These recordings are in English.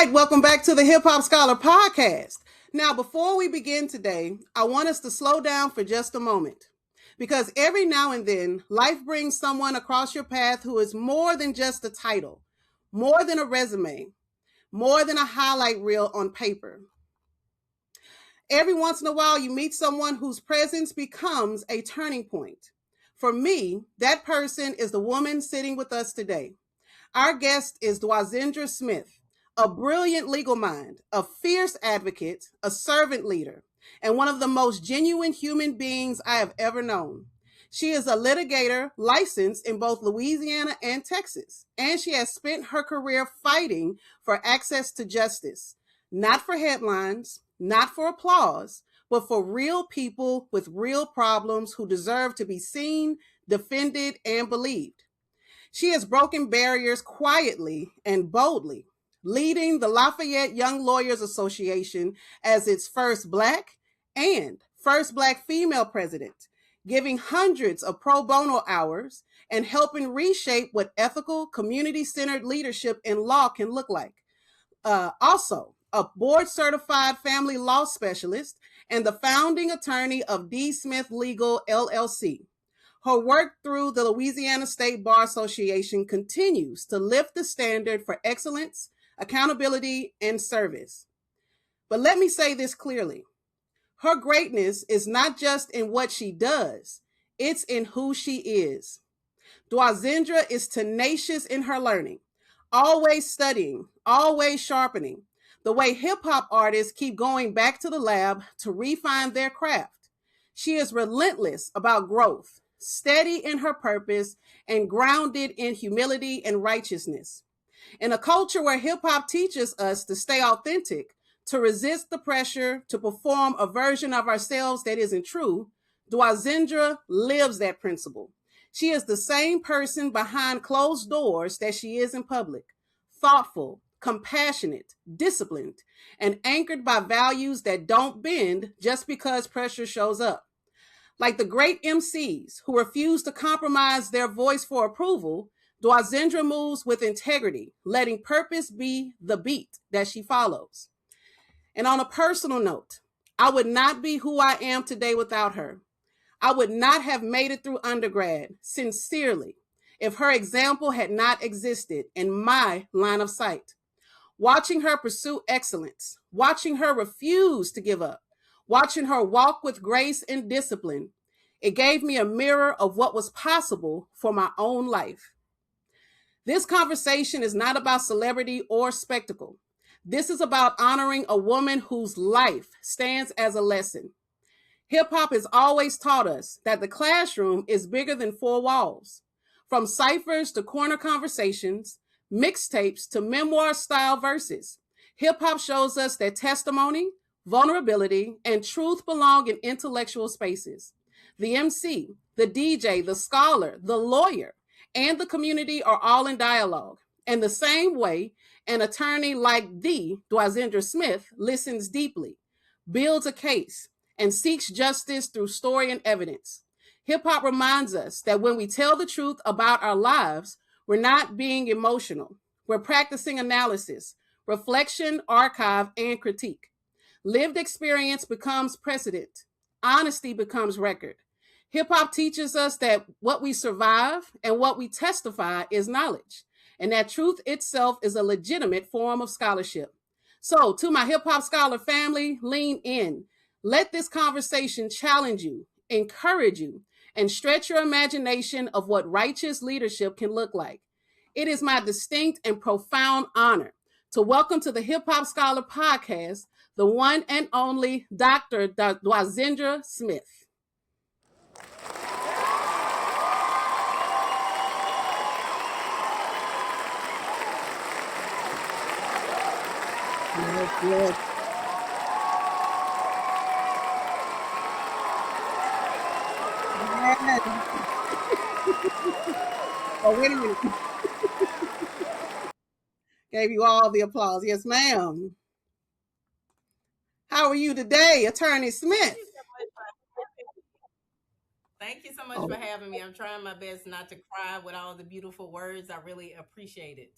right, welcome back to the Hip Hop Scholar Podcast. Now, before we begin today, I want us to slow down for just a moment. Because every now and then, life brings someone across your path who is more than just a title, more than a resume, more than a highlight reel on paper. Every once in a while, you meet someone whose presence becomes a turning point. For me, that person is the woman sitting with us today. Our guest is Dwazendra Smith, a brilliant legal mind, a fierce advocate, a servant leader, and one of the most genuine human beings I have ever known. She is a litigator licensed in both Louisiana and Texas, and she has spent her career fighting for access to justice, not for headlines, not for applause, but for real people with real problems who deserve to be seen, defended, and believed. She has broken barriers quietly and boldly, leading the Lafayette Young Lawyers Association as its first Black and first Black female president, giving hundreds of pro bono hours and helping reshape what ethical, community centered leadership in law can look like. Also, a board certified family law specialist and the founding attorney of D. Smith Legal LLC. Her work through the Louisiana State Bar Association continues to lift the standard for excellence, accountability, and service. But let me say this clearly. Her greatness is not just in what she does, it's in who she is. Dwazendra is tenacious in her learning, always studying, always sharpening, the way hip hop artists keep going back to the lab to refine their craft. She is relentless about growth, steady in her purpose, and grounded in humility and righteousness. In a culture where hip hop teaches us to stay authentic, to resist the pressure to perform a version of ourselves that isn't true, Dwazendra lives that principle. She is the same person behind closed doors that she is in public, thoughtful, compassionate, disciplined, and anchored by values that don't bend just because pressure shows up. Like the great MCs who refuse to compromise their voice for approval, Dwazendra moves with integrity, letting purpose be the beat that she follows. And on a personal note, I would not be who I am today without her. I would not have made it through undergrad, sincerely, if her example had not existed in my line of sight. Watching her pursue excellence, watching her refuse to give up, watching her walk with grace and discipline, it gave me a mirror of what was possible for my own life. This conversation is not about celebrity or spectacle. This is about honoring a woman whose life stands as a lesson. Hip hop has always taught us that the classroom is bigger than four walls. From ciphers to corner conversations, mixtapes to memoir style verses, hip hop shows us that testimony, vulnerability, and truth belong in intellectual spaces. The MC, the DJ, the scholar, the lawyer, and the community are all in dialogue. And the same way, an attorney like the Dwazendra Smith listens deeply, builds a case, and seeks justice through story and evidence. Hip hop reminds us that when we tell the truth about our lives, we're not being emotional. We're practicing analysis, reflection, archive, and critique. Lived experience becomes precedent. Honesty becomes record. Hip hop teaches us that what we survive and what we testify is knowledge, and that truth itself is a legitimate form of scholarship. So, to my hip hop scholar family, lean in. Let this conversation challenge you, encourage you, and stretch your imagination of what righteous leadership can look like. It is my distinct and profound honor to welcome to the Hip Hop Scholar podcast the one and only Dr. Dwazendra Smith. Yes, yes. Oh, wait a minute. Gave you all the applause. Yes, ma'am. How are you today, Attorney Smith? Thank you so much for Oh, having me. I'm trying my best not to cry with all the beautiful words. I really appreciate it.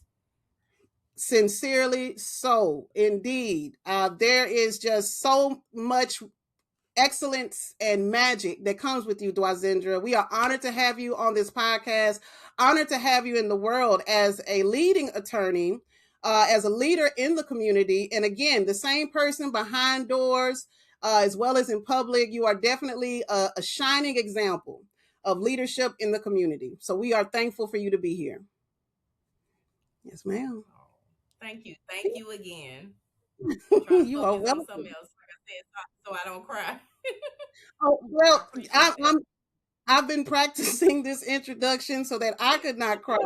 Sincerely so, indeed. There is just so much excellence and magic that comes with you, Dwazendra. We are honored to have you on this podcast, honored to have you in the world as a leading attorney, as a leader in the community. And again, the same person behind doors as well as in public. You are definitely a shining example of leadership in the community. So we are thankful for you to be here. Yes, ma'am. Thank you. Thank you again. I'm trying to You are focus on welcome. something else, like I said, so I don't cry. Oh, I well, appreciate that. I've been practicing this introduction so that I could not cry.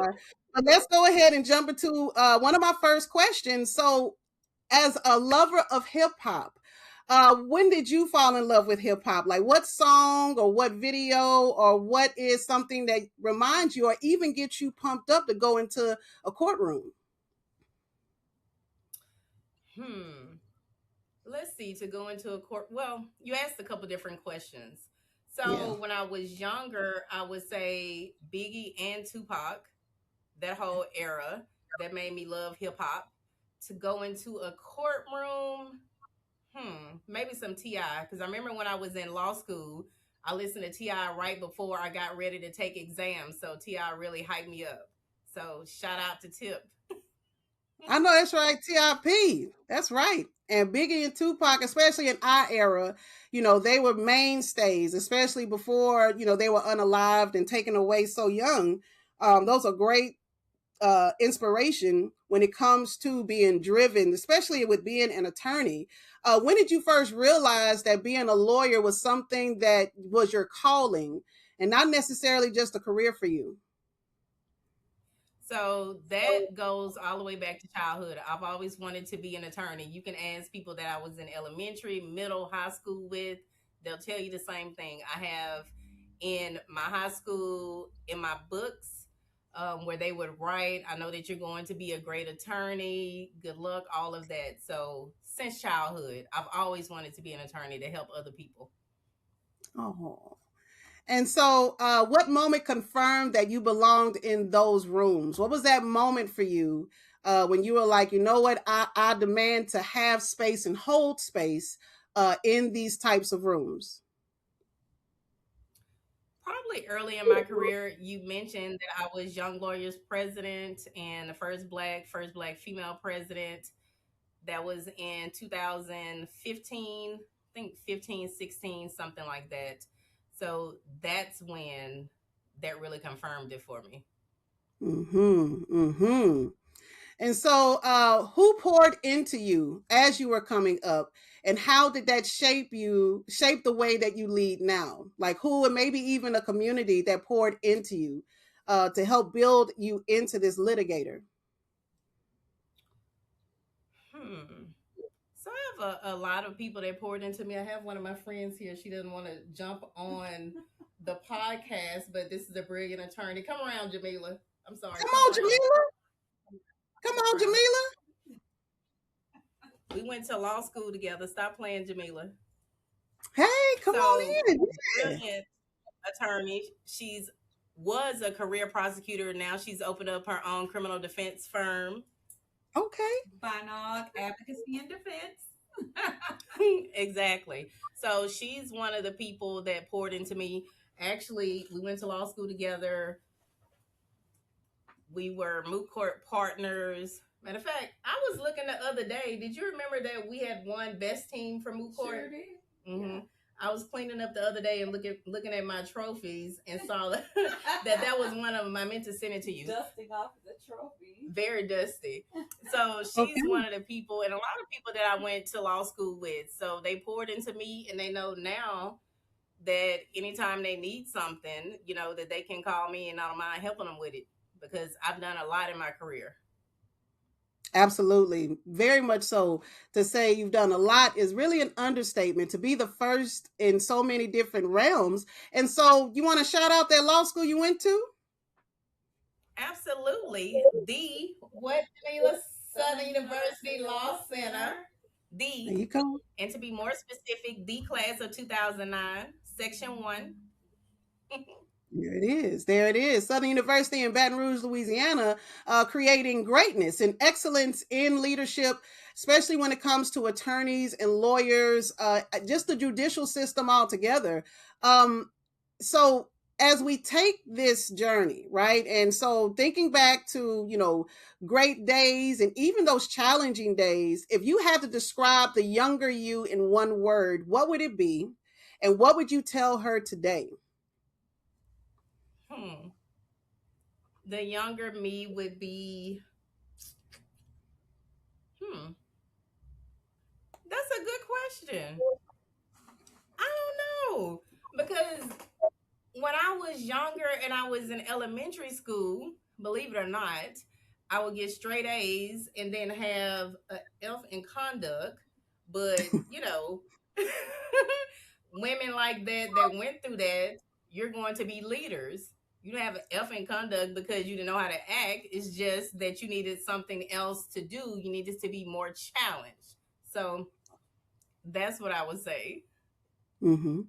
But let's go ahead and jump into one of my first questions. So, as a lover of hip hop, when did you fall in love with hip hop? Like, what song or what video or what is something that reminds you or even gets you pumped up to go into a courtroom? Hmm. Let's see. To go into a court. Well, you asked a couple different questions. Yeah. So when I was younger, I would say Biggie and Tupac. That whole era that made me love hip hop. To go into a courtroom, maybe some T.I. Because I remember when I was in law school, I listened to T.I. right before I got ready to take exams. So T.I. really hyped me up. So shout out to Tip. I know that's right, TIP. That's right. And Biggie and Tupac, especially in our era, they were mainstays, especially before, they were unalived and taken away so young. Those are great inspiration when it comes to being driven, especially with being an attorney. When did you first realize that being a lawyer was something that was your calling and not necessarily just a career for you? So that goes all the way back to childhood. I've always wanted to be an attorney. You can ask people that I was in elementary, middle, high school with, they'll tell you the same thing. I have in my high school, in my books, where they would write, I know that you're going to be a great attorney, good luck, all of that. So since childhood, I've always wanted to be an attorney to help other people. Oh. And so, what moment confirmed that you belonged in those rooms? What was that moment for you when you were like, you know what, I demand to have space and hold space in these types of rooms? Probably early in my career, you mentioned that I was Young Lawyers president and the first black female president. That was in 2015, I think 15, 16, something like that. So that's when that really confirmed it for me. Mm-hmm. Mm-hmm. And so, who poured into you as you were coming up, and how did that shape the way that you lead now? Like, who, and maybe even a community that poured into you to help build you into this litigator? Hmm. So I have a lot of people that poured into me. I have one of my friends here. She doesn't want to jump on the podcast, but this is a brilliant attorney. Come around, Jamila. I'm sorry. Come Come on, around. Jamila. Come Come on, around. Jamila. We went to law school together. Stop playing, Jamila. Hey, come So on in. Yeah. brilliant attorney. She's was a career prosecutor. Now she's opened up her own criminal defense firm. Okay. Bynog, advocacy and defense. Exactly. So she's one of the people that poured into me. Actually, we went to law school together. We were moot court partners. Matter of fact, I was looking the other day. Did you remember that we had won best team for moot court? Sure did. Mm-hmm. Yeah. I was cleaning up the other day and looking at my trophies and saw that was one of them. I meant to send it to you. Dusting off the trophy. Very dusty. So Okay. she's one of the people, and a lot of people that I went to law school with. So they poured into me, and they know now that anytime they need something, that they can call me, and I don't mind helping them with it because I've done a lot in my career. Absolutely. Very much so. To say you've done a lot is really an understatement to be the first in so many different realms. And so, you want to shout out that law school you went to? Absolutely. The what, Jamila? Southern University Law Center. There The, you go. and to be more specific, the class of 2009, Section 1. There it is. There it is. Southern University in Baton Rouge, Louisiana, creating greatness and excellence in leadership, especially when it comes to attorneys and lawyers, just the judicial system altogether. Um, so, as we take this journey, right? And so, thinking back to, great days and even those challenging days, if you had to describe the younger you in one word, what would it be? And what would you tell her today? Hmm. The younger me would be, hmm, that's a good question. I don't know. Because when I was younger and I was in elementary school, believe it or not, I would get straight A's and then have an F in conduct. But, women like that went through that, you're going to be leaders. You don't have an F in conduct because you didn't know how to act. It's just that you needed something else to do. You needed to be more challenged. So that's what I would say. Mm-hmm.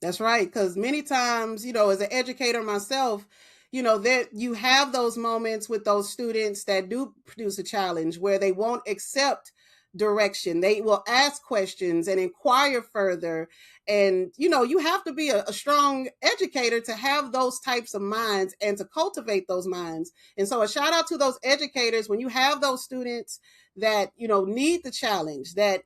That's right. Because many times, as an educator myself, that you have those moments with those students that do produce a challenge where they won't accept direction. They will ask questions and inquire further. And, you have to be a strong educator to have those types of minds and to cultivate those minds. And so a shout out to those educators when you have those students that, need the challenge, that,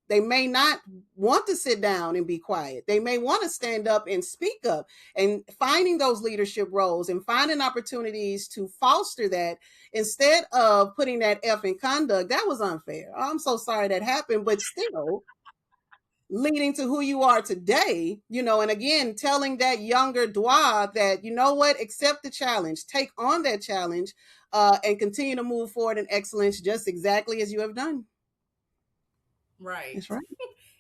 they may not want to sit down and be quiet. They may want to stand up and speak up, and finding those leadership roles and finding opportunities to foster that instead of putting that F in conduct. That was unfair. I'm so sorry that happened, but still leading to who you are today, and again, telling that younger Dwa that, what, accept the challenge, take on that challenge, and continue to move forward in excellence just exactly as you have done. Right. That's right.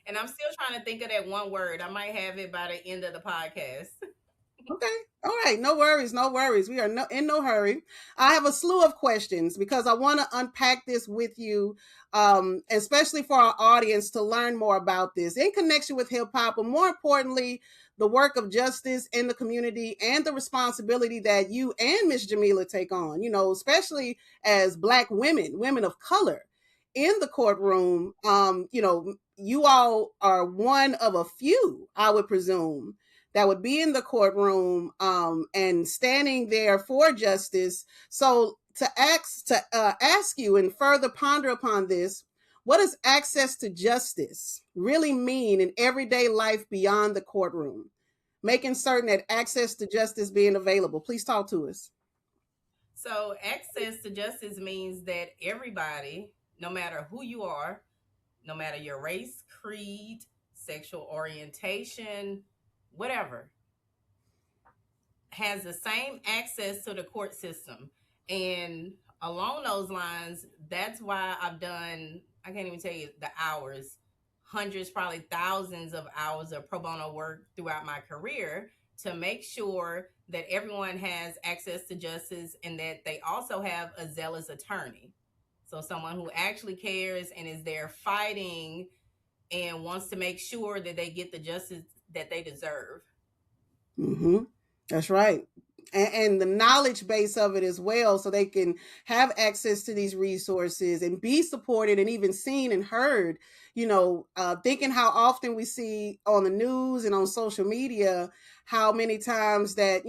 And I'm still trying to think of that one word. I might have it by the end of the podcast. Okay. All right. No worries. No worries. We are in no hurry. I have a slew of questions because I want to unpack this with you, especially for our audience to learn more about this in connection with hip hop, but more importantly, the work of justice in the community and the responsibility that you and Miss Jamilla take on, especially as Black women, women of color in the courtroom. You all are one of a few, I would presume, that would be in the courtroom, and standing there for justice. So to ask you and further ponder upon this, what does access to justice really mean in everyday life beyond the courtroom? Making certain that access to justice being available. Please talk to us. So, access to justice means that everybody, no matter who you are, no matter your race, creed, sexual orientation, whatever, has the same access to the court system. And along those lines, that's why I've done, I can't even tell you the hours, hundreds, probably thousands of hours of pro bono work throughout my career to make sure that everyone has access to justice and that they also have a zealous attorney. So, someone who actually cares and is there fighting and wants to make sure that they get the justice that they deserve. Mm-hmm. That's right. And the knowledge base of it as well, so they can have access to these resources and be supported and even seen and heard. Thinking how often we see on the news and on social media how many times that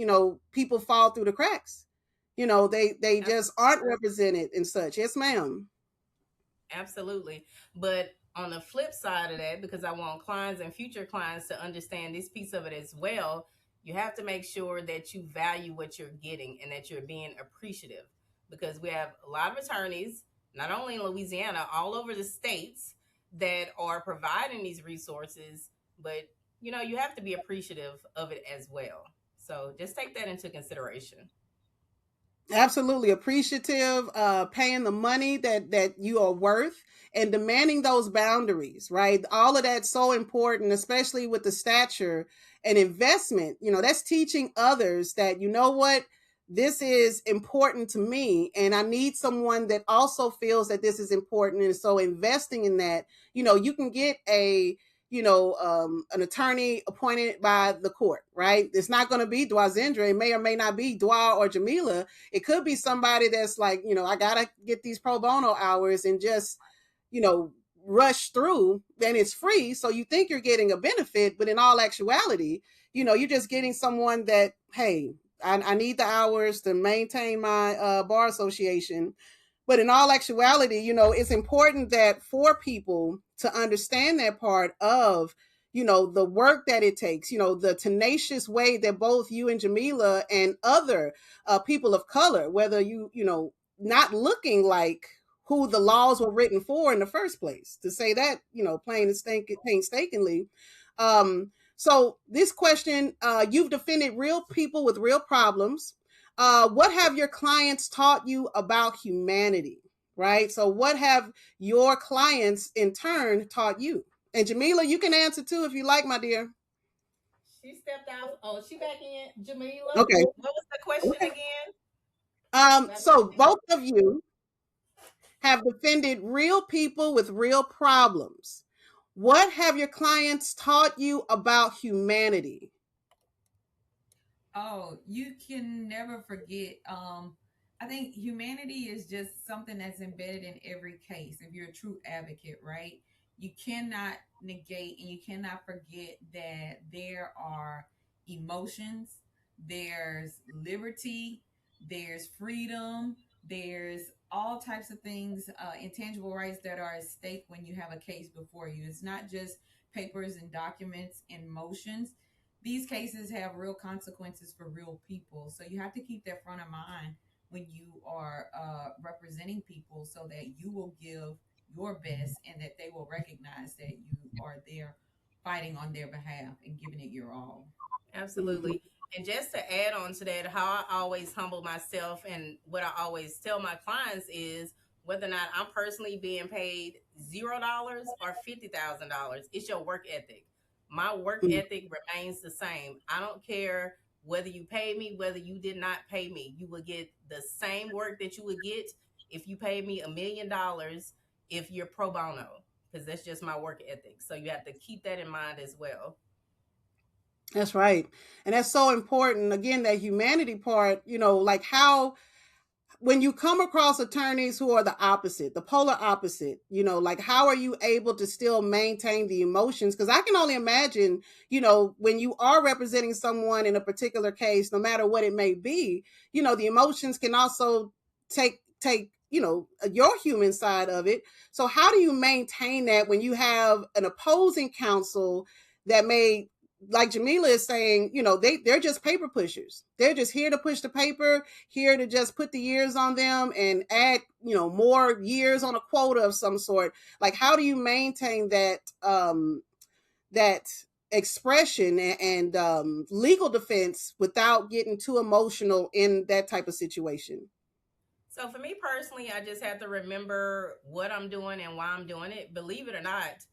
people fall through the cracks. They just aren't represented and such. Yes, ma'am. Absolutely. But on the flip side of that, because I want clients and future clients to understand this piece of it as well, you have to make sure that you value what you're getting and that you're being appreciative. Because we have a lot of attorneys, not only in Louisiana, all over the states that are providing these resources, but you have to be appreciative of it as well. So just take that into consideration. Absolutely appreciative, paying the money that you are worth and demanding those boundaries, right? All of that's so important, especially with the stature and investment. That's teaching others that, what, this is important to me and I need someone that also feels that this is important. And so investing in that, you can get a an attorney appointed by the court, right? It's not going to be Dwazendra. It may or may not be Dwa or Jamilla. It could be somebody that's like, I got to get these pro bono hours and just, rush through. Then it's free. So you think you're getting a benefit, but in all actuality, you're just getting someone that, hey, I need the hours to maintain my bar association. But in all actuality, it's important that for people to understand that part of, the work that it takes, the tenacious way that both you and Jamilla and other people of color, whether not looking like who the laws were written for in the first place, to say that, plain and painstakingly. So this question, you've defended real people with real problems. What have your clients taught you about humanity? Right. So what have your clients in turn taught you? And Jamilla, you can answer too if you like, my dear. She stepped out. Oh, she back in. Jamilla, Okay. what was the question again? So both of you have defended real people with real problems. What have your clients taught you about humanity? Oh, you can never forget. I think humanity is just something that's embedded in every case. If you're a true advocate, right? You cannot negate and you cannot forget that there are emotions, there's liberty, there's freedom, there's all types of things, intangible rights that are at stake when you have a case before you. It's not just papers and documents and motions. These cases have real consequences for real people. So you have to keep that front of mind when you are representing people so that you will give your best and that they will recognize that you are there fighting on their behalf and giving it your all. Absolutely. And just to add on to that, how I always humble myself and what I always tell my clients is whether or not I'm personally being paid $0 or $50,000, it's your work ethic. My work ethic remains the same. I don't care whether you pay me, whether you did not pay me. You will get the same work that you would get if you paid me $1 million if you're pro bono, because that's just my work ethic. So you have to keep that in mind as well. That's right. And that's so important. Again, that humanity part, like how when you come across attorneys who are the opposite, the polar opposite, like how are you able to still maintain the emotions? Because I can only imagine, when you are representing someone in a particular case, no matter what it may be, the emotions can also take your human side of it. So how do you maintain that when you have an opposing counsel that may, like Jamilla is saying, they're just paper pushers. They're just here to push the paper, here to just put the years on them and add, more years on a quota of some sort. Like, how do you maintain that expression and legal defense without getting too emotional in that type of situation? So for me personally, I just have to remember what I'm doing and why I'm doing it. Believe it or not,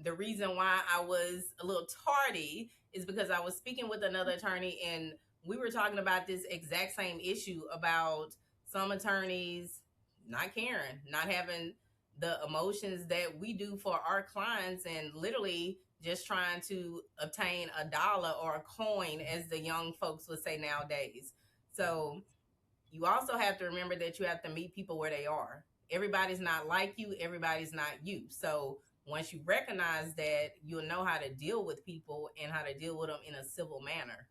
the reason why I was a little tardy is because I was speaking with another attorney and we were talking about this exact same issue about some attorneys not caring, not having the emotions that we do for our clients and literally just trying to obtain a dollar or a coin, as the young folks would say nowadays. So you also have to remember that you have to meet people where they are. Everybody's not like you, everybody's not you. So once you recognize that, you'll know how to deal with people and how to deal with them in a civil manner.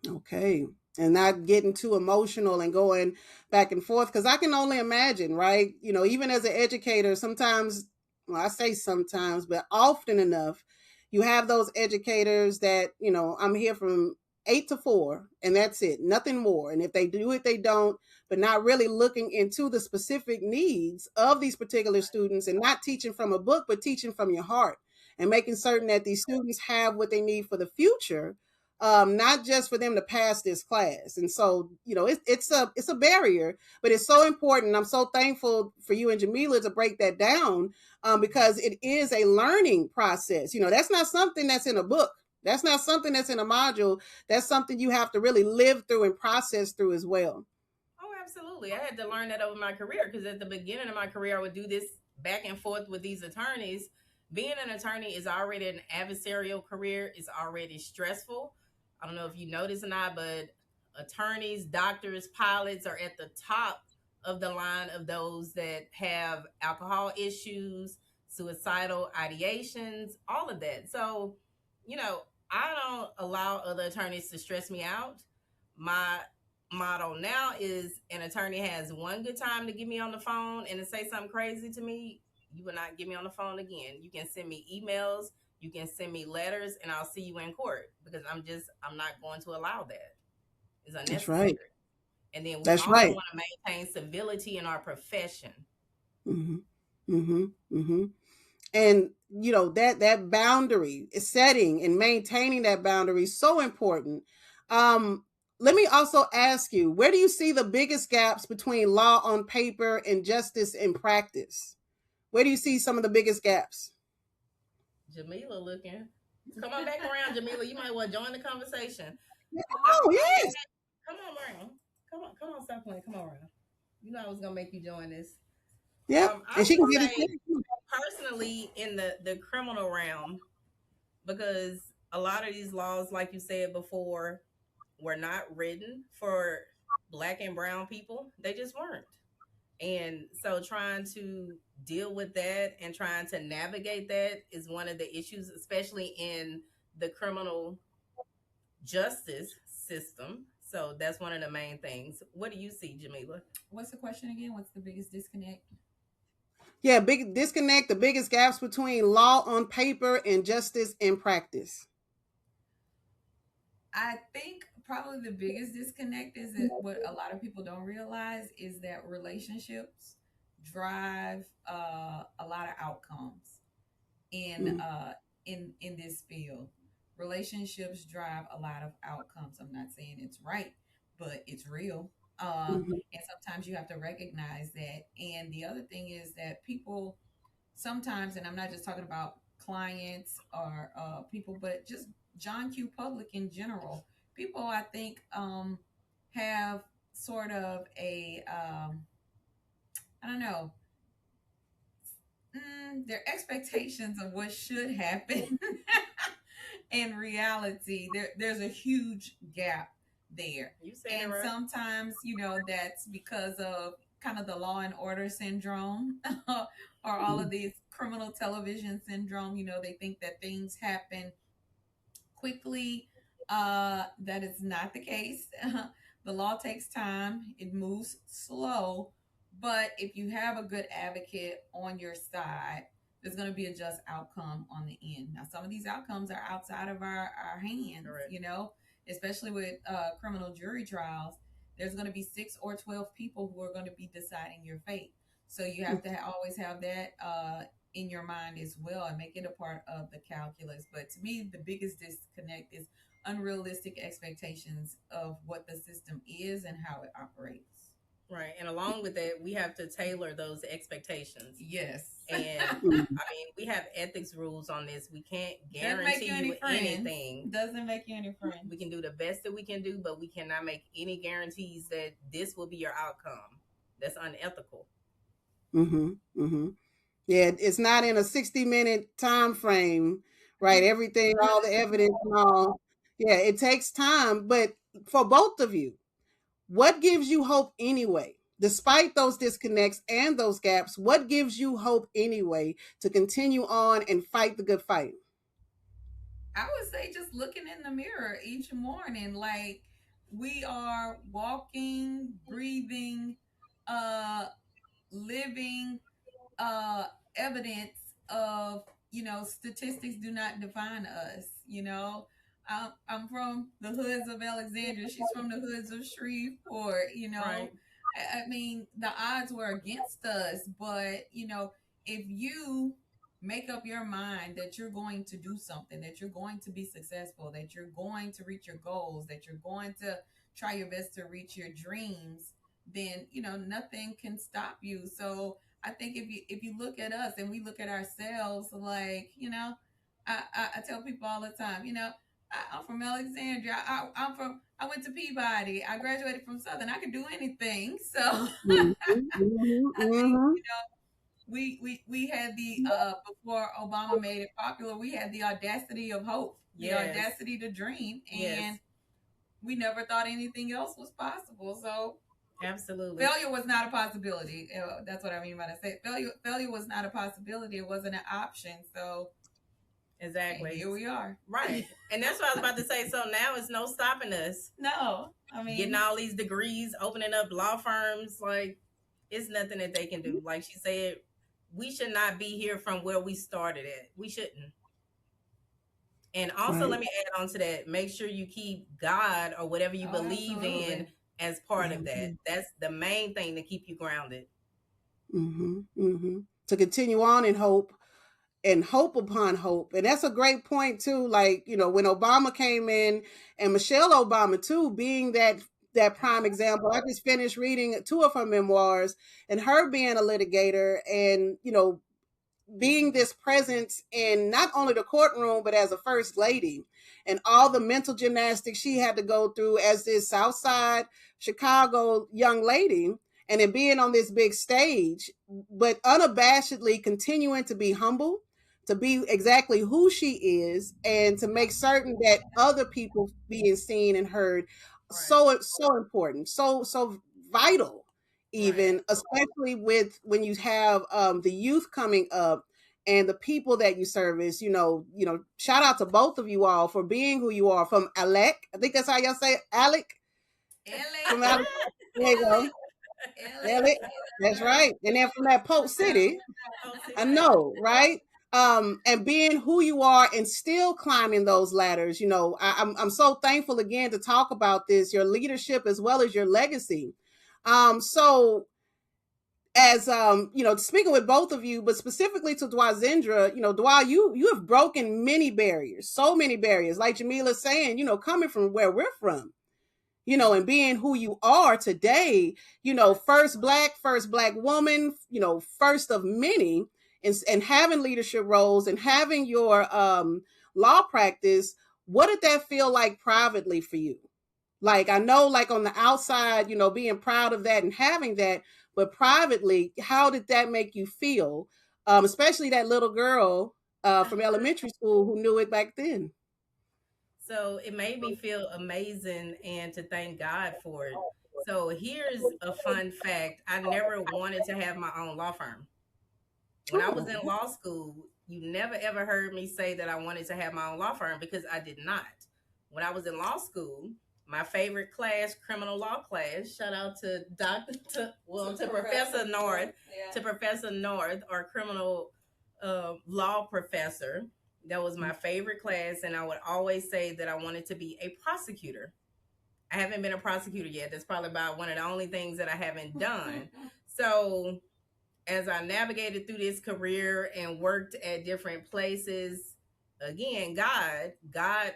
Okay. And not getting too emotional and going back and forth. Because I can only imagine, right? Even as an educator, sometimes, well, I say sometimes, but often enough, you have those educators that, I'm here from 8 to 4, and that's it, nothing more. And if they do it, they don't, but not really looking into the specific needs of these particular students and not teaching from a book, but teaching from your heart and making certain that these students have what they need for the future, not just for them to pass this class. And so, it's a barrier, but it's so important. I'm so thankful for you and Jamilla to break that down, because it is a learning process. That's not something that's in a book. That's not something that's in a module. That's something you have to really live through and process through as well. Oh, absolutely. I had to learn that over my career because at the beginning of my career, I would do this back and forth with these attorneys being an attorney is already an adversarial career. It's already stressful. I don't know if you notice or not, but attorneys, doctors, pilots are at the top of the line of those that have alcohol issues, suicidal ideations, all of that. So, you know, I don't allow other attorneys to stress me out. My motto now is an attorney has one good time to get me on the phone and to say something crazy to me, you will not get me on the phone again. You can send me emails, you can send me letters, and I'll see you in court because I'm not going to allow that. It's That's unnecessary. right. And then we That's also right. want to maintain civility in our profession. Mm-hmm. Mm-hmm. Mm-hmm. And that boundary is setting and maintaining that boundary is so important. um Let me also ask you, where do you see the biggest gaps between law on paper and justice in practice? Where do you see some of the biggest gaps? Jamila looking. Come on back around, Jamila. You might want to join the conversation. Oh, yes. Come on around. Come on, stop playing. Come on around. You know I was gonna make you join this. Yep, I and she can would get say it. personally in the criminal realm, because a lot of these laws, like you said before, were not written for black and brown people. They just weren't. And so trying to deal with that and trying to navigate that is one of the issues, especially in the criminal justice system. So that's one of the main things. What do you see, Jamila? What's the question again? What's the biggest disconnect? Yeah, big disconnect, the biggest gaps between law on paper and justice in practice. I think probably the biggest disconnect is that what a lot of people don't realize is that relationships drive a lot of outcomes in Mm-hmm. in this field. Relationships drive a lot of outcomes. I'm not saying it's right, but it's real. Mm-hmm. And sometimes you have to recognize that. And the other thing is that people sometimes, and I'm not just talking about clients or people, but just John Q. Public in general, people I think have sort of a I don't know, their expectations of what should happen in reality. There's a huge gap there, You said it and right. sometimes that's because of kind of the Law and Order syndrome or all of these criminal television syndrome. They think that things happen quickly. That is not the case. The law takes time, it moves slow. But if you have a good advocate on your side, there's going to be a just outcome on the end. Now, some of these outcomes are outside of our hands, Correct. especially with criminal jury trials. There's going to be 6 or 12 people who are going to be deciding your fate. So you have to always have that in your mind as well and make it a part of the calculus. But to me, the biggest disconnect is unrealistic expectations of what the system is and how it operates. Right. And along with that, we have to tailor those expectations. Yes. And Mm-hmm. I mean, we have ethics rules on this. We can't Doesn't make guarantee you any you friends. anything. Doesn't make you any friends. We can do the best that we can do, but we cannot make any guarantees that this will be your outcome. That's unethical. Mm-hmm. Mm-hmm. Yeah, it's not in a 60-minute time frame, right? Everything, all the evidence and all. Yeah, it takes time. But for both of you, what gives you hope anyway? Despite those disconnects and those gaps, what gives you hope anyway to continue on and fight the good fight? I would say just looking in the mirror each morning, like we are walking, breathing, uh, living evidence of statistics do not define us. I'm from the hoods of Alexandria, she's from the hoods of Shreveport. Right. I mean, the odds were against us, but if you make up your mind that you're going to do something, that you're going to be successful, that you're going to reach your goals, that you're going to try your best to reach your dreams, then nothing can stop you. So I think if you look at us and we look at ourselves, like I tell people all the time, I'm from Alexandria. I went to Peabody. I graduated from Southern. I could do anything. So Mm-hmm. I think Mm-hmm. we had the before Obama made it popular, we had the audacity of hope, the Yes. audacity to dream, and Yes. we never thought anything else was possible. So Absolutely. failure was not a possibility. That's what I mean by that. Say failure was not a possibility. It wasn't an option. So Exactly. and here we are. Right. And that's what I was about to say. So now it's no stopping us. No, I mean, Getting all these degrees, opening up law firms, like it's nothing that they can do. Like she said, we should not be here from where we started at. We shouldn't. And also, Right. let me add on to that. Make sure you keep God or whatever you believe in absolutely. as part of that. That's the main thing to keep you grounded. To continue on in hope and hope upon hope. And that's a great point too. Like, when Obama came in and Michelle Obama too, being that prime example. I just finished reading two of her memoirs and her being a litigator and, being this presence in not only the courtroom but as a first lady and all the mental gymnastics she had to go through as this Southside Chicago young lady, and then being on this big stage but unabashedly continuing to be humble, to be exactly who she is, and to make certain that other people being seen and heard. Right. So important, so vital, Right. even especially with when you have the youth coming up and the people that you service. Shout out to both of you all for being who you are. From Alec, I think that's how y'all say it, Alec. From Ellie, Alec, there you go, Ellie, Alec. That's right. And then from that Polk City, Oh, I know, right? And being who you are and still climbing those ladders. I'm so thankful again to talk about this, your leadership as well as your legacy. So as speaking with both of you, but specifically to Dwazendra, Dwa, you have broken many barriers, so many barriers. Like Jamilla saying, coming from where we're from, and being who you are today, first black woman, first of many, and having leadership roles and having your law practice. What did that feel like privately for you? Like, I know, like on the outside, being proud of that and having that, but privately, how did that make you feel? Especially that little girl from elementary school who knew it back then. So it made me feel amazing and to thank God for it. So here's a fun fact. I never wanted to have my own law firm. When I was in Oh, law school, you never ever heard me say that I wanted to have my own law firm because I did not. When I was in law school, my favorite class, criminal law class, shout out to to Professor North, yeah. to Professor North, our criminal law professor. That was my favorite class, and I would always say that I wanted to be a prosecutor. I haven't been a prosecutor yet. That's probably about one of the only things that I haven't done. So as I navigated through this career and worked at different places, again, God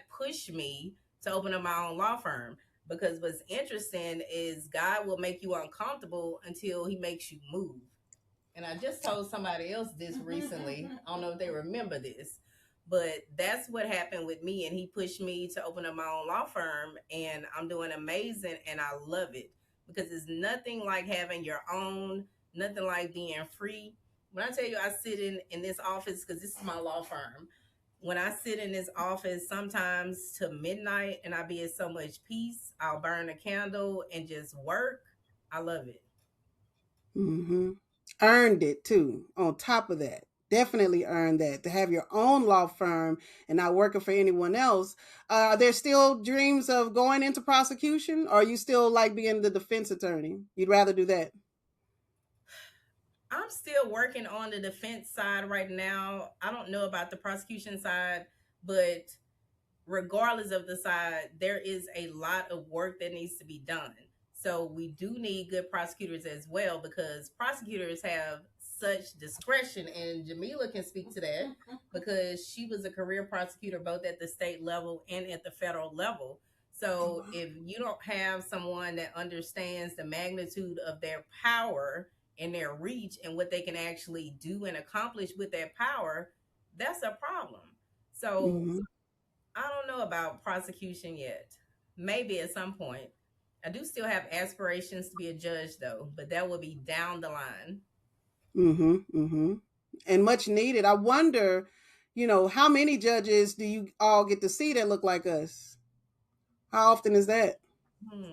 pushed me to open up my own law firm because what's interesting is God will make you uncomfortable until he makes you move. And I just told somebody else this recently. I don't know if they remember this, but that's what happened with me. And he pushed me to open up my own law firm, and I'm doing amazing, and I love it because it's nothing like having your own, nothing like being free. When I tell you I sit in this office, because this is my law firm, when I sit in this office sometimes to midnight and I be at so much peace, I'll burn a candle and just work. I love it. mm-hmm. Earned it too. On top of that, definitely earned that, to have your own law firm and not working for anyone else. Are there still dreams of going into prosecution, or are you still like being the defense attorney? You'd rather do that? I'm still working on the defense side right now. I don't know about the prosecution side, but regardless of the side, there is a lot of work that needs to be done. So we do need good prosecutors as well because prosecutors have such discretion, and Jamila can speak to that because she was a career prosecutor both at the state level and at the federal level. So if you don't have someone that understands the magnitude of their power and their reach and what they can actually do and accomplish with that power, that's a problem. So Mm-hmm. I don't know about prosecution yet. Maybe at some point. I do still have aspirations to be a judge though, but that will be down the line. Mm-hmm. Mm-hmm. And much needed. I wonder, how many judges do you all get to see that look like us? How often is that? Hmm.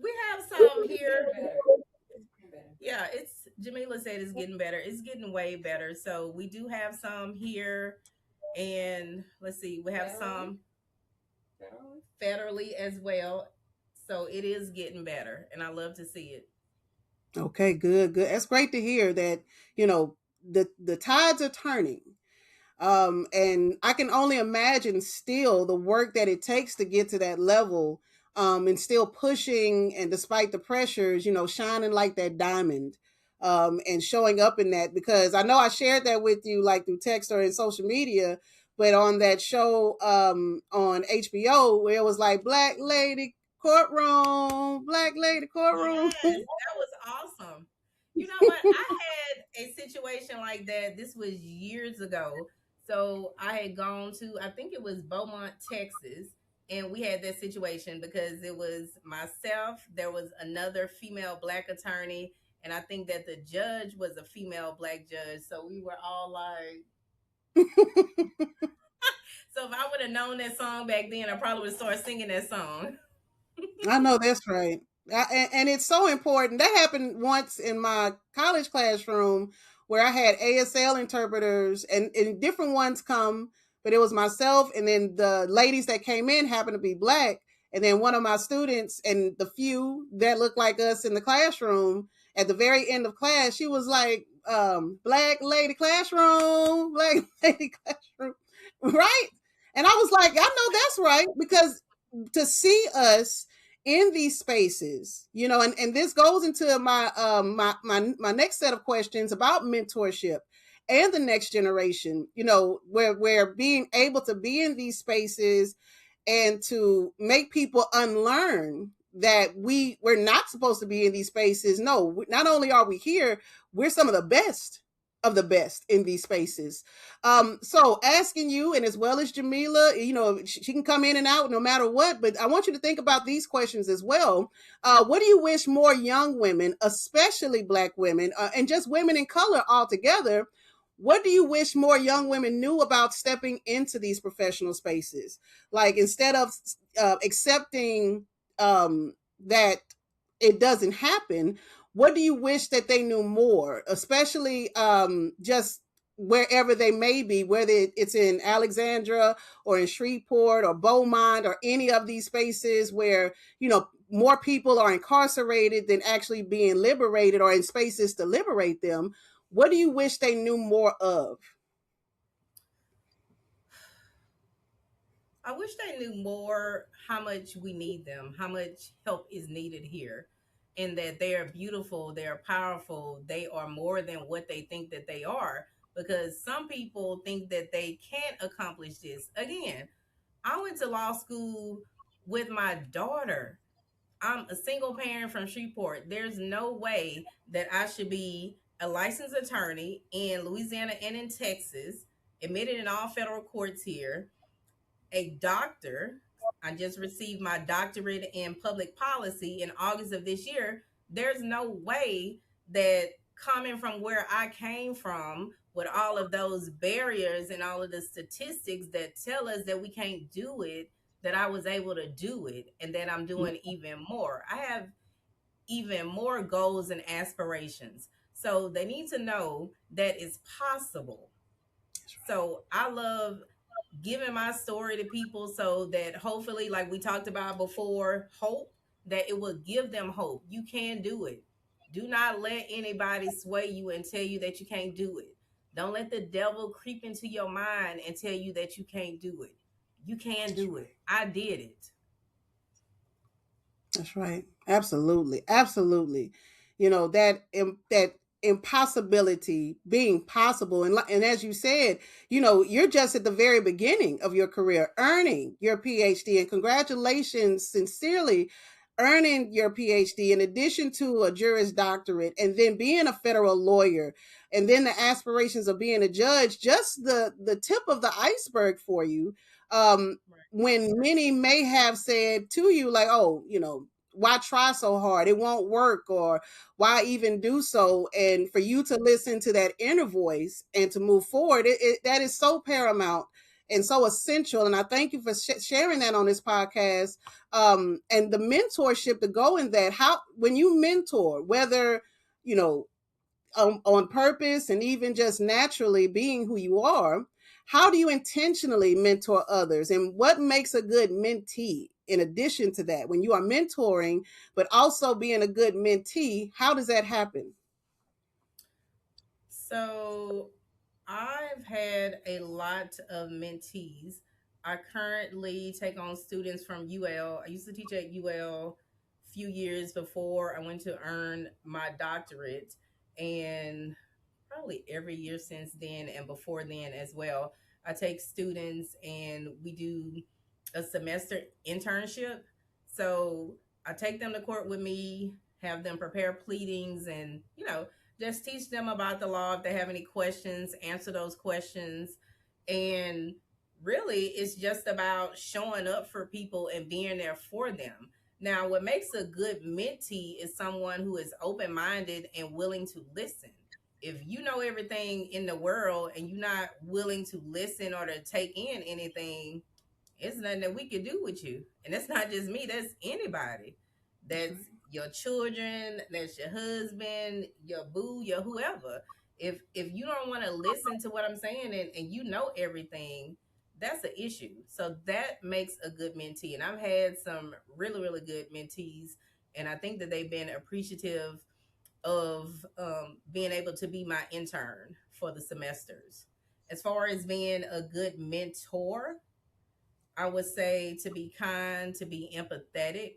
We have some It's getting here. better. It's getting better. Yeah, it's Jamila said it's getting better. It's getting way better. So we do have some here, and let's see, we have Federally, some federally. federally as well. So it is getting better, and I love to see it. Okay, good, good. That's great to hear that, you know, the tides are turning. And I can only imagine still the work that it takes to get to that level, and still pushing and despite the pressures, shining like that diamond, and showing up in that, because I know I shared that with you like through text or in social media, but on that show on HBO where it was like black lady courtroom. Yes, that was awesome. You know what? I had a situation like that. This was years ago. So I had gone to, I think it was Beaumont, Texas, and we had that situation because it was myself, there was another female black attorney, and I think that the judge was a female black judge. So we were all like, so if I would have known that song back then, I probably would have started singing that song. I know that's right. And it's so important. That happened once in my college classroom where I had ASL interpreters, and different ones come, but it was myself, and then the ladies that came in happened to be black. And then one of my students, and the few that looked like us in the classroom, at the very end of class, she was like, black lady classroom, black lady classroom. Right? And I was like, I know that's right, because to see us in these spaces, and this goes into my next set of questions about mentorship and the next generation, where being able to be in these spaces and to make people unlearn that we're not supposed to be in these spaces. No, not only are we here, we're some of the best in these spaces. So asking you, and as well as Jamila, she can come in and out no matter what, but I want you to think about these questions as well. What do you wish more young women, especially black women, and just women in color altogether, what do you wish more young women knew about stepping into these professional spaces? Like, instead of accepting that it doesn't happen, what do you wish that they knew more, especially just wherever they may be, whether it's in Alexandra or in Shreveport or Beaumont or any of these spaces where, more people are incarcerated than actually being liberated, or in spaces to liberate them? What do you wish they knew more of? I wish they knew more how much we need them, how much help is needed here, and that they are beautiful, they are powerful, they are more than what they think that they are. Because some people think that they can't accomplish this. Again, I went to law school with my daughter. I'm a single parent from Shreveport. There's no way that I should be a licensed attorney in Louisiana and in Texas, admitted in all federal courts here, a doctor. I just received my doctorate in public policy in August of this year. There's no way that coming from where I came from, with all of those barriers and all of the statistics that tell us that we can't do it, that I was able to do it, and that I'm doing even more. I have even more goals and aspirations. So they need to know that it's possible. So I love giving my story to people so that hopefully, like we talked about before, hope, that it will give them hope. You can do it. Do not let anybody sway you and tell you that you can't do it. Don't let the devil creep into your mind and tell you that you can't do it. You can That's do right. it. I did it. That's right. Absolutely. Absolutely. That impossibility being possible, and as you said, you're just at the very beginning of your career, earning your PhD, and congratulations sincerely, earning your PhD in addition to a Juris Doctorate, and then being a federal lawyer, and then the aspirations of being a judge, just the tip of the iceberg for you. um Right. when many may have said to you, like, oh, why try so hard? It won't work, or why even do so? And for you to listen to that inner voice and to move forward, that is so paramount and so essential. And I thank you for sharing that on this podcast. And the mentorship to go in that, how, when you mentor, whether, you know, on purpose and even just naturally being who you are, how do you intentionally mentor others? And what makes a good mentee in addition to that? When you are mentoring, but also being a good mentee, how does that happen? So I've had a lot of mentees. I currently take on students from UL. I used to teach at UL a few years before I went to earn my doctorate, and probably every year since then and before then as well. I take students and we do a semester internship. So I take them to court with me, have them prepare pleadings, and, just teach them about the law. If they have any questions, answer those questions. And really, it's just about showing up for people and being there for them. Now, what makes a good mentee is someone who is open minded and willing to listen. If you know everything in the world and you're not willing to listen or to take in anything, it's nothing that we can do with you. And that's not just me, that's anybody. That's your children, that's your husband, your boo, your whoever. If you don't want to listen to what I'm saying, and you know everything, that's an issue. So that makes a good mentee. And I've had some really, really good mentees, and I think that they've been appreciative of being able to be my intern for the semesters. As far as being a good mentor, I would say to be kind, to be empathetic,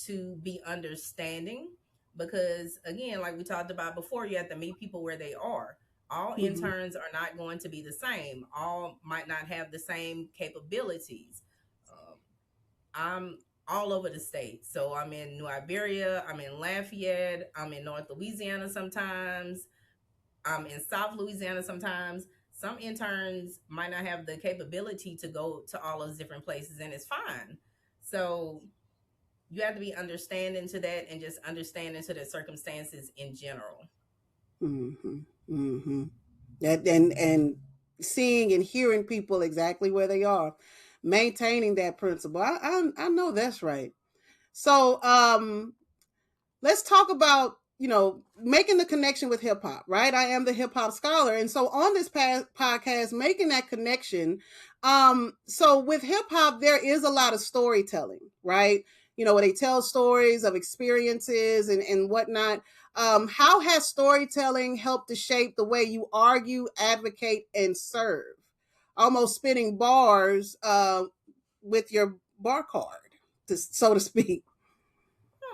to be understanding. Because again, like we talked about before, you have to meet people where they are. All Mm-hmm. interns are not going to be the same. All might not have the same capabilities. Um, I'm all over the state. So I'm in New Iberia, I'm in Lafayette, I'm in North Louisiana sometimes, I'm in South Louisiana sometimes. Some interns might not have the capability to go to all those different places, and it's fine. So you have to be understanding to that and just understanding to the circumstances in general. Mm-hmm. Mm-hmm. And seeing and hearing people exactly where they are, maintaining that principle. I know that's right. So let's talk about, making the connection with hip hop, right? I am the hip hop scholar, and so on this podcast, making that connection. So with hip hop, there is a lot of storytelling, right? Where they tell stories of experiences and whatnot. How has storytelling helped to shape the way you argue, advocate, and serve? Almost spinning bars with your bar card, so to speak.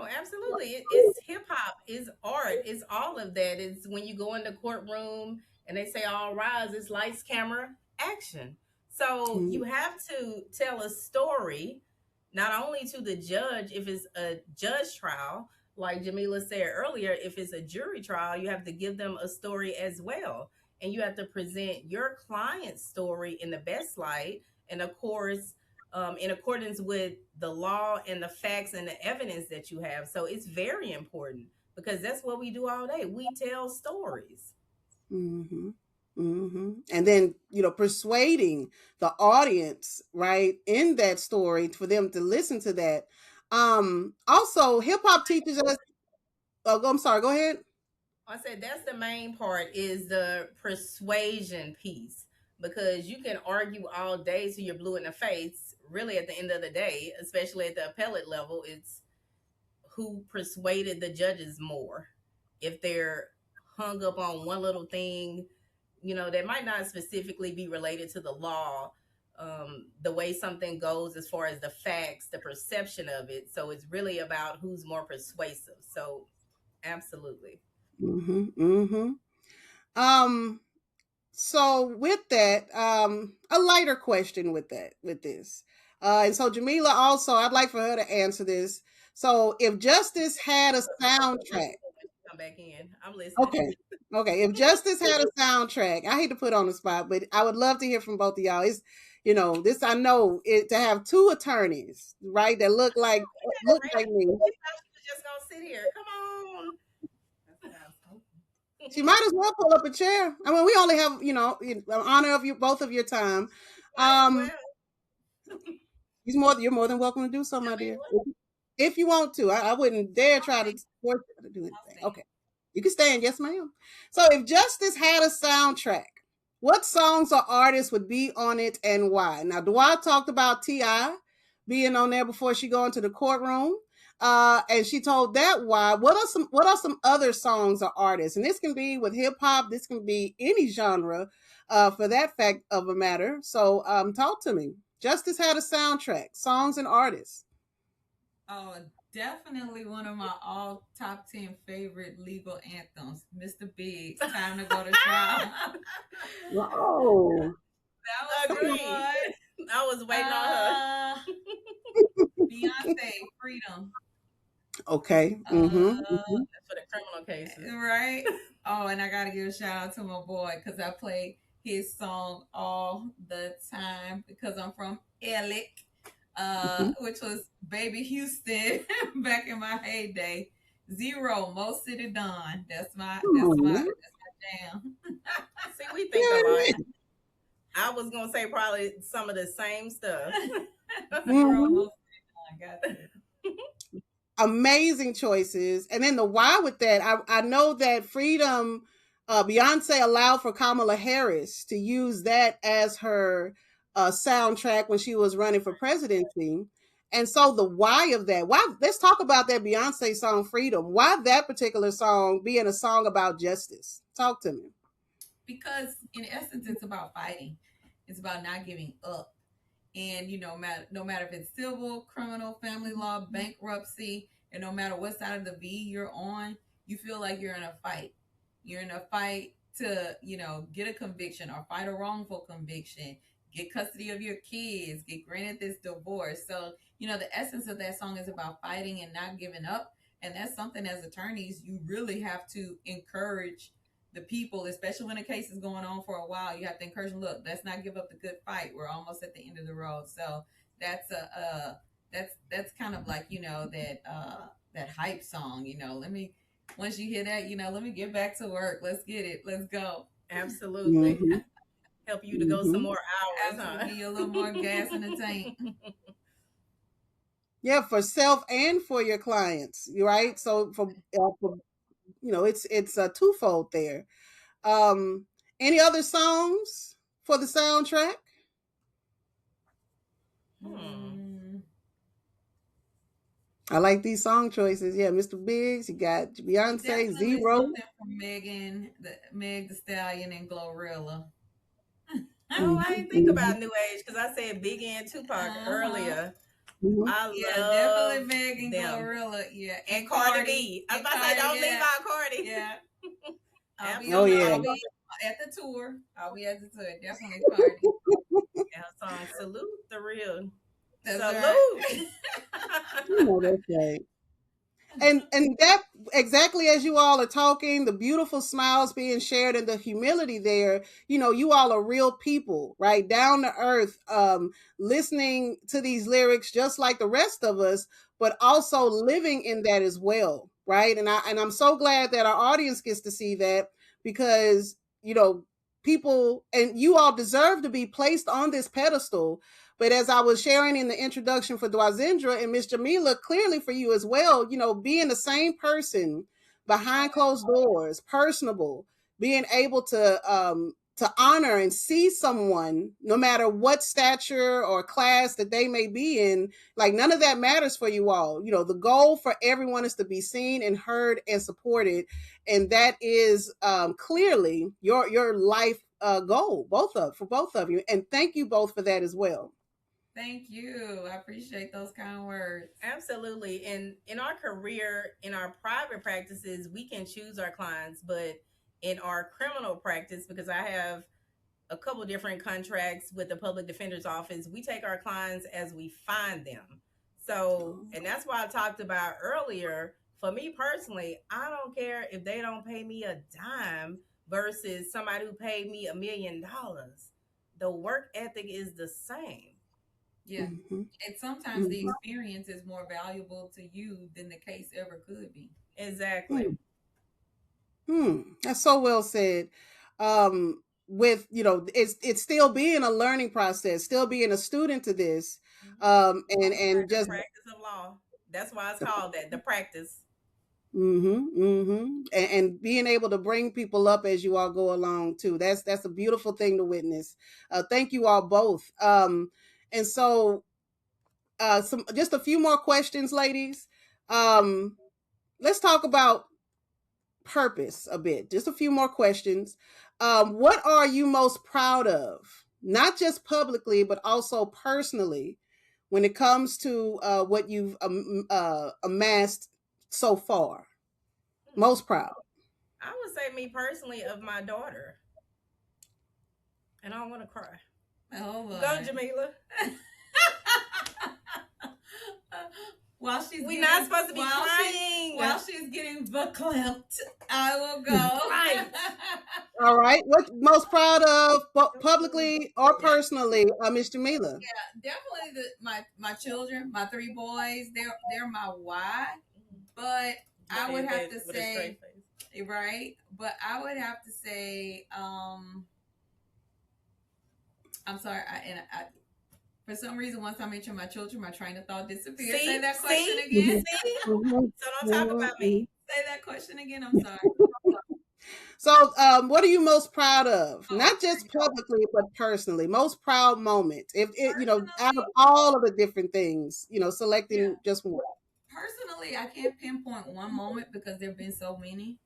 Oh, absolutely. It's hip hop, it's art, it's all of that. It's when you go in the courtroom and they say, all rise, it's lights, camera, action. So you have to tell a story, not only to the judge, if it's a judge trial, like Jamila said earlier, if it's a jury trial, you have to give them a story as well. And you have to present your client's story in the best light. And of course, in accordance with the law and the facts and the evidence that you have. So it's very important because that's what we do all day. We tell stories. Mm-hmm. Mm-hmm. And then, persuading the audience, right, in that story for them to listen to that. Also, hip hop teaches us. Oh, I'm sorry. Go ahead. I said that's the main part is the persuasion piece because you can argue all day till you're blue in the face. Really, at the end of the day, especially at the appellate level, it's who persuaded the judges more. If they're hung up on one little thing, that might not specifically be related to the law, the way something goes as far as the facts, the perception of it. So it's really about who's more persuasive. So, absolutely. Mm-hmm. Mm-hmm. Um. So with that, a lighter question with this, and so Jamila also, I'd like for her to answer this. So, if justice had a soundtrack. Come back in. I'm listening. Okay. Okay. If Justice had a soundtrack, I hate to put on the spot, but I would love to hear from both of y'all. It's, this, I know it to have two attorneys, right? That look like look like me. She thought she was just gonna sit here. Come on. That's what I was hoping. She might as well pull up a chair. I mean, we only have, in honor of you, both of your time. Might as Um, well. you're more than welcome to do so, I my mean, dear. what? If you want to. I wouldn't dare I'll try to stay. force you to do I'll anything. stay. Okay. You can stand, yes, ma'am. So if Justice had a soundtrack, what songs or artists would be on it and why? Now, Dwight talked about T.I. being on there before she go into the courtroom. And she told that why. What are some other songs or artists? And this can be with hip hop, this can be any genre, for that fact of a matter. So talk to me. Justice had a soundtrack, songs and artists. Oh, definitely one of my all top 10 favorite legal anthems, Mr. Biggs, Time to Go to Trial. Wow. That was a good Agreed. one. I was waiting on her. Beyonce, Freedom. Okay. Uh, That's for the criminal cases. right? Oh, and I gotta give a shout out to my boy because I play his song all the time because I'm from Ellick, which was Baby Houston back in my heyday. Zero, Mo City Dawn. That's my jam. See, we think alike. I was gonna say probably some of the same stuff. Zero, Mo City Dawn. Got it. Amazing choices. And then the why with that, I know that Freedom, Beyonce allowed for Kamala Harris to use that as her soundtrack when she was running for presidency. And so the why of that, why, let's talk about that Beyonce song Freedom. Why that particular song being a song about justice? Talk to me. Because in essence, it's about fighting. It's about not giving up. And no matter if it's civil, criminal, family law, bankruptcy, and no matter what side of the V you're on, you feel like you're in a fight. You're in a fight to get a conviction or fight a wrongful conviction, get custody of your kids, get granted this divorce. So the essence of that song is about fighting and not giving up. And that's something as attorneys you really have to encourage the people, especially when a case is going on for a while. You have to encourage them. Look, let's not give up the good fight. We're almost at the end of the road. So that's that's kind of like that hype song. Let me once you hear that, let me get back to work. Let's get it. Let's go. Absolutely. Mm-hmm. Help you to go some more hours, Absolutely, huh? give you a little more gas in the tank. Yeah, for self and for your clients, right? So for it's a twofold there. Um, any other songs for the soundtrack? Hmm. I like these song choices. Yeah, Mr. Biggs, you got Beyonce, Definitely Zero. something from Meg the Stallion, and Glorilla. Oh, I Mm-hmm, didn't think mm-hmm, about New Age because I said Biggie and Tupac Uh-huh. earlier. mm-hmm. I Yeah, love definitely Meg and them. Glorilla. Yeah, And Cardi B. I was And about to say, Cardi. don't leave Yeah, out Cardi. yeah. Oh yeah. I'll be at the tour. I'll be at the tour. Definitely Cardi. And her song Salute the Real. That's Salute. right. That's right. And that exactly as you all are talking, the beautiful smiles being shared and the humility there, you all are real people, right? Down to earth, listening to these lyrics just like the rest of us, but also living in that as well, right? And I'm so glad that our audience gets to see that because, people and you all deserve to be placed on this pedestal. But as I was sharing in the introduction for Dwazendra and Miss Jamila, clearly for you as well, being the same person behind closed doors, personable, being able to honor and see someone, no matter what stature or class that they may be in, like none of that matters for you all. The goal for everyone is to be seen and heard and supported, and that is clearly your life goal, for both of you. And thank you both for that as well. Thank you. I appreciate those kind words. Absolutely. And in our career, in our private practices, we can choose our clients, but in our criminal practice, because I have a couple different contracts with the public defender's office, we take our clients as we find them. So, and that's why I talked about earlier. For me personally, I don't care if they don't pay me a dime versus somebody who paid me $1 million. The work ethic is the same. Yeah. Mm-hmm. And sometimes the Mm-hmm. experience is more valuable to you than the case ever could be. Exactly. That's so well said. With it's still being a learning process, still being a student to this, Mhm. and The just practice of law. That's why it's called that. The practice. and being able to bring people up as you all go along too. That's a beautiful thing to witness. Thank you all both. And so some just a few more questions, ladies. Um, let's talk about purpose a bit. Just a few more questions. What are you most proud of? Not just publicly, but also personally, when it comes to what you've amassed so far. Hmm. Most proud. I would say me personally of my daughter. And I don't want to cry. Oh Go, boy. Jamila. while she's We getting not supposed to be while crying. while she's getting verklempt, I will go. Right. All right. What most proud of, publicly or personally, Miss Jamila? Definitely my children, my three boys. They're my why. But I would have to with a say, straight face. right. But I would have to say, I'm sorry. For some reason, once I mention my children, my train of thought disappeared. Say that question again. See? Mm-hmm. So don't talk about me. Say that question again. I'm sorry. So, what are you most proud of? Oh, Not just publicly, but personally. Most proud moment. If it, out of personally, all of the different things, yeah. selecting just one. Personally, I can't pinpoint one moment because there have been so many.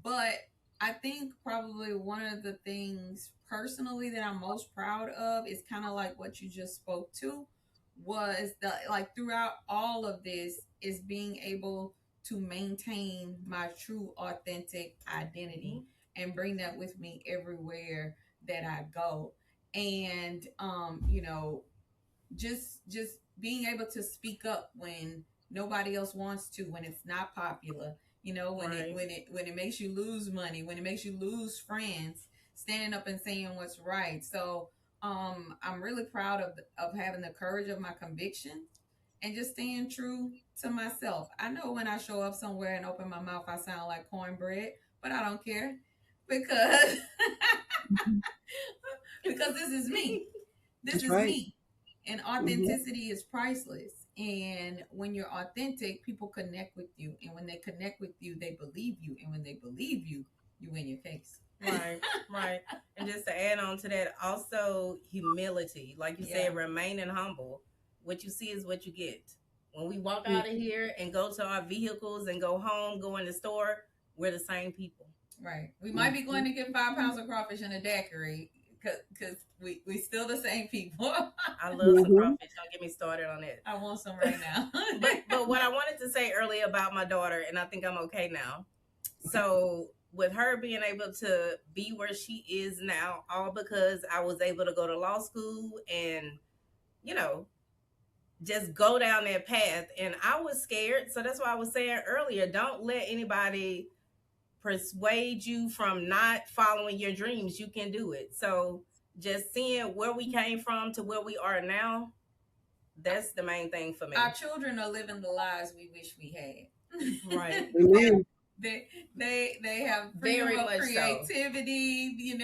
But I think probably one of the things personally that I'm most proud of is kind of like what you just spoke to was the like throughout all of this is being able to maintain my true authentic identity and bring that with me everywhere that I go. And just being able to speak up when nobody else wants to, when it's not popular, when Right. it makes you lose money, when it makes you lose friends, standing up and saying what's right. So I'm really proud of having the courage of my conviction and just staying true to myself. I know when I show up somewhere and open my mouth I sound like cornbread, but I don't care because because this is me. This That's is right. me. And Mm-hmm. authenticity is priceless. And when you're authentic, people connect with you. And when they connect with you, they believe you. And when they believe you, you win your case. Right, right. And just to add on to that, also humility. Like you Yeah. said, remaining humble. What you see is what you get. When we walk out of here and go to our vehicles and go home, go in the store, we're the same people. Right. We might be going to get 5 pounds of crawfish in a daiquiri because we still the same people. I love some crawfish. Don't get me started on it. I want some right now. But what I wanted to say earlier about my daughter, and I think I'm okay now. So with her being able to be where she is now, all because I was able to go to law school and, you know, just go down that path. And I was scared. So that's why I was saying earlier, don't let anybody persuade you from not following your dreams. You can do it. So just seeing where we came from to where we are now, that's the main thing for me. Our children are living the lives we wish we had. Right. Amen. They have freedom Very of much so. creativity.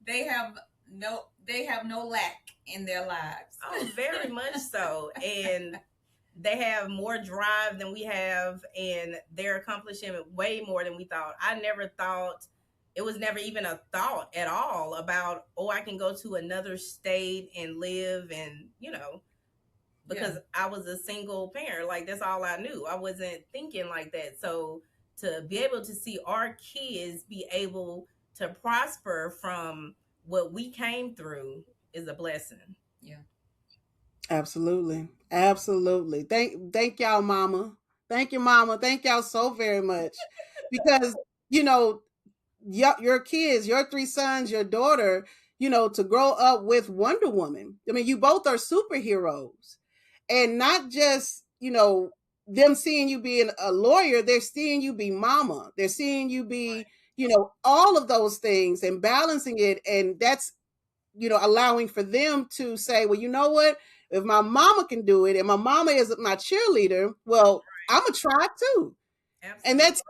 They have no lack in their lives. Oh, very much so. And they have more drive than we have, and they're accomplishing way more than we thought. I never thought, it was never even a thought at all about, oh, I can go to another state and live, and because I was a single parent, like that's all I knew. I wasn't thinking like that. So to be able to see our kids be able to prosper from what we came through is a blessing. Yeah. Absolutely. Absolutely. Thank y'all, mama. Thank you, mama. Thank y'all so very much. Because, you know, your kids, your three sons, your daughter, to grow up with Wonder Woman. I mean, you both are superheroes. And not just, them seeing you being a lawyer, they're seeing you be mama. They're seeing you be, all of those things and balancing it. And that's, allowing for them to say, well, you know what? If my mama can do it and my mama is my cheerleader, well, I'm going to try too. And Absolutely.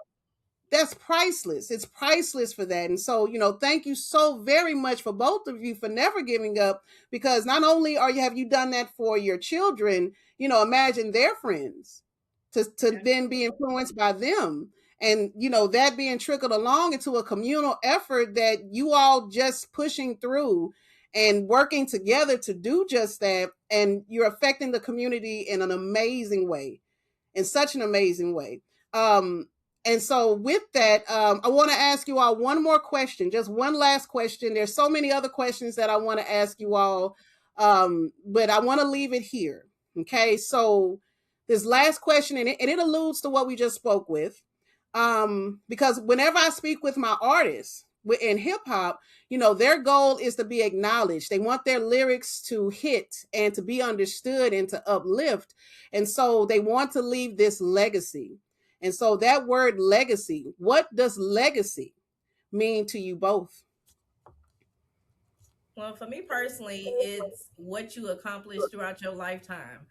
that's priceless. It's priceless for that. And so, thank you so very much for both of you for never giving up, because not only have you done that for your children, imagine their friends to then be influenced by them. And, that being trickled along into a communal effort that you all just pushing through and working together to do just that. And you're affecting the community in an amazing way, in such an amazing way. And so with that, I want to ask you all one more question, just one last question. There's so many other questions that I want to ask you all, but I want to leave it here. Okay, so this last question, and it alludes to what we just spoke with, because whenever I speak with my artists in hip hop, their goal is to be acknowledged. They want their lyrics to hit and to be understood and to uplift. And so they want to leave this legacy. And so that word legacy, what does legacy mean to you both? Well, for me personally, it's what you accomplish throughout your lifetime.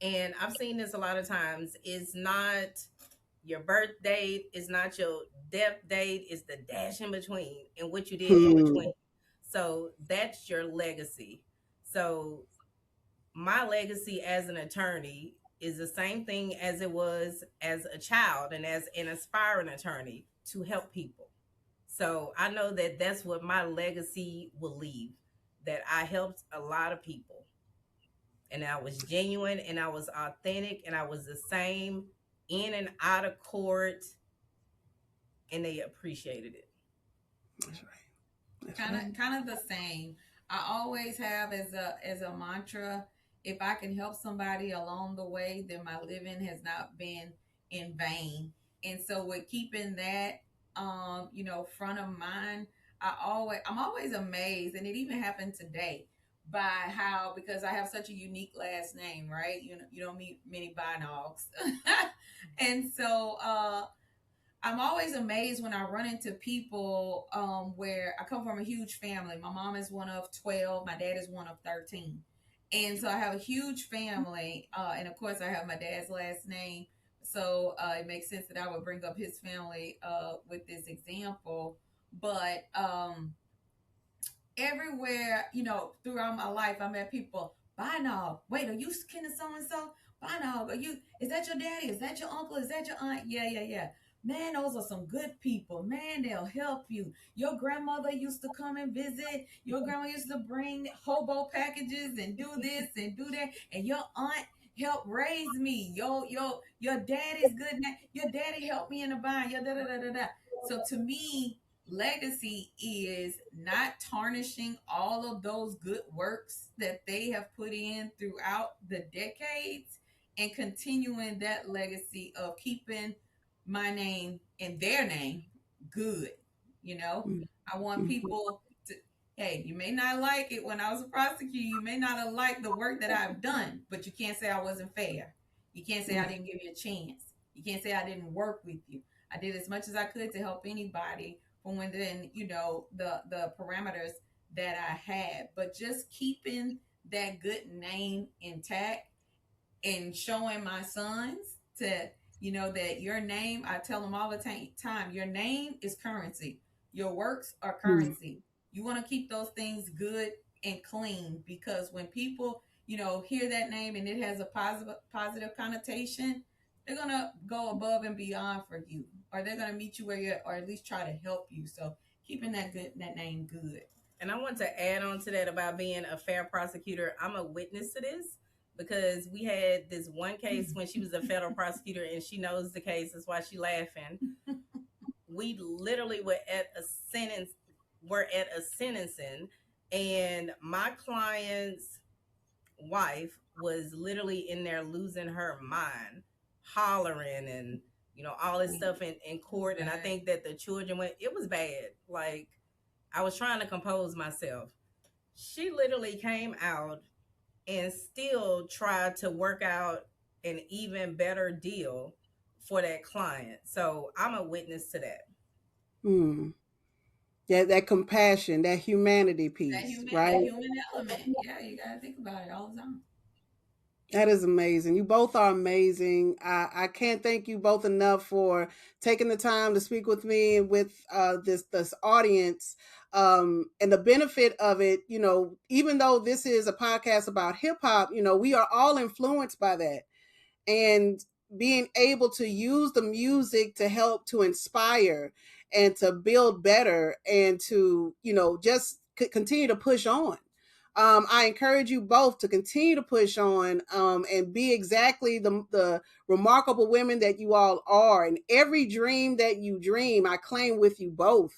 And I've seen this a lot of times. It's not your birth date, it's not your death date, it's the dash in between and what you did in Hmm. between. So that's your legacy. So my legacy as an attorney is the same thing as it was as a child and as an aspiring attorney, to help people. So I know that that's what my legacy will leave, that I helped a lot of people, and I was genuine and I was authentic and I was the same in and out of court, and they appreciated it. That's right. That's kind right. of kind of the same. I always have as a mantra, if I can help somebody along the way, then my living has not been in vain. And so with keeping that front of mind, I'm always amazed, and it even happened today, by how, because I have such a unique last name, right? You don't meet many Bynogs. And so I'm always amazed when I run into people, where I come from a huge family. My mom is one of 12, my dad is one of 13. And so I have a huge family. And of course, I have my dad's last name. So it makes sense that I would bring up his family with this example. But everywhere, throughout my life, I met people. Bynog, wait, are you kin of so and so? Bynog, is that your daddy? Is that your uncle? Is that your aunt? Yeah, yeah, yeah. Man, those are some good people. Man, they'll help you. Your grandmother used to come and visit. Your grandma used to bring hobo packages and do this and do that. And your aunt helped raise me. Your daddy's good. Your daddy helped me in the bind. Your da da da da da. So to me, legacy is not tarnishing all of those good works that they have put in throughout the decades, and continuing that legacy of keeping my name and their name good. You know, I want Mm-hmm. people to, hey, you may not like it when I was a prosecutor, you may not have liked the work that I've done, but you can't say I wasn't fair. You can't say I didn't give you a chance. You can't say I didn't work with you. I did as much as I could to help anybody from within, the parameters that I had. But just keeping that good name intact, and showing my sons to, that your name, I tell them all the time, your name is currency. Your works are currency. You want to keep those things good and clean, because when people, hear that name and it has a positive connotation, they're going to go above and beyond for you, or they're going to meet you where you're, or at least try to help you. So keeping that name good. And I want to add on to that about being a fair prosecutor. I'm a witness to this because we had this one case when she was a federal prosecutor, and she knows the case. That's why she laughing. We literally were at a sentencing, and my client's wife was literally in there losing her mind, hollering and all this stuff in court. And I think that the children went, it was bad. Like, I was trying to compose myself. She literally came out and still tried to work out an even better deal for that client. So I'm a witness to that. Mm. That compassion, that humanity That piece, human right? that human element. Yeah, you gotta think about it all the time. That is amazing. You both are amazing. I can't thank you both enough for taking the time to speak with me and with this audience. And the benefit of it, even though this is a podcast about hip hop, we are all influenced by that. And being able to use the music to help to inspire and to build better and to, just continue to push on. I encourage you both to continue to push on and be exactly the remarkable women that you all are. And every dream that you dream, I claim with you both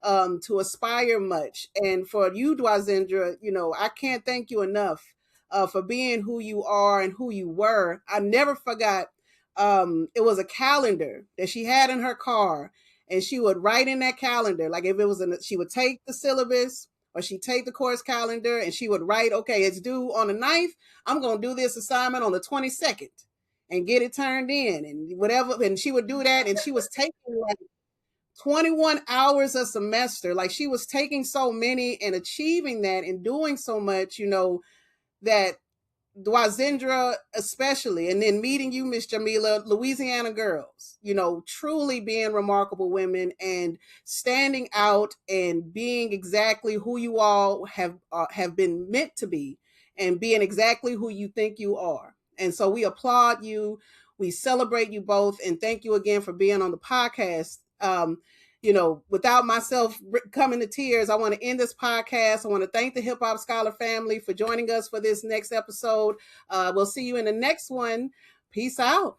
to aspire much. And for you, Dwazendra, I can't thank you enough for being who you are and who you were. I never forgot. It was a calendar that she had in her car, and she would write in that calendar, like if it was she would take the syllabus or she'd take the course calendar and she would write, okay, it's due on the 9th. I'm going to do this assignment on the 22nd and get it turned in and whatever. And she would do that. And she was taking like 21 hours a semester. Like she was taking so many and achieving that and doing so much, that Dwazendra especially, and then meeting you, Miss Jamilla, Louisiana girls, truly being remarkable women and standing out and being exactly who you all have been meant to be and being exactly who you think you are. And so we applaud you. We celebrate you both. And thank you again for being on the podcast. Without myself coming to tears, I want to end this podcast. I want to thank the Hip Hop Scholar family for joining us for this next episode. We'll see you in the next one. Peace out.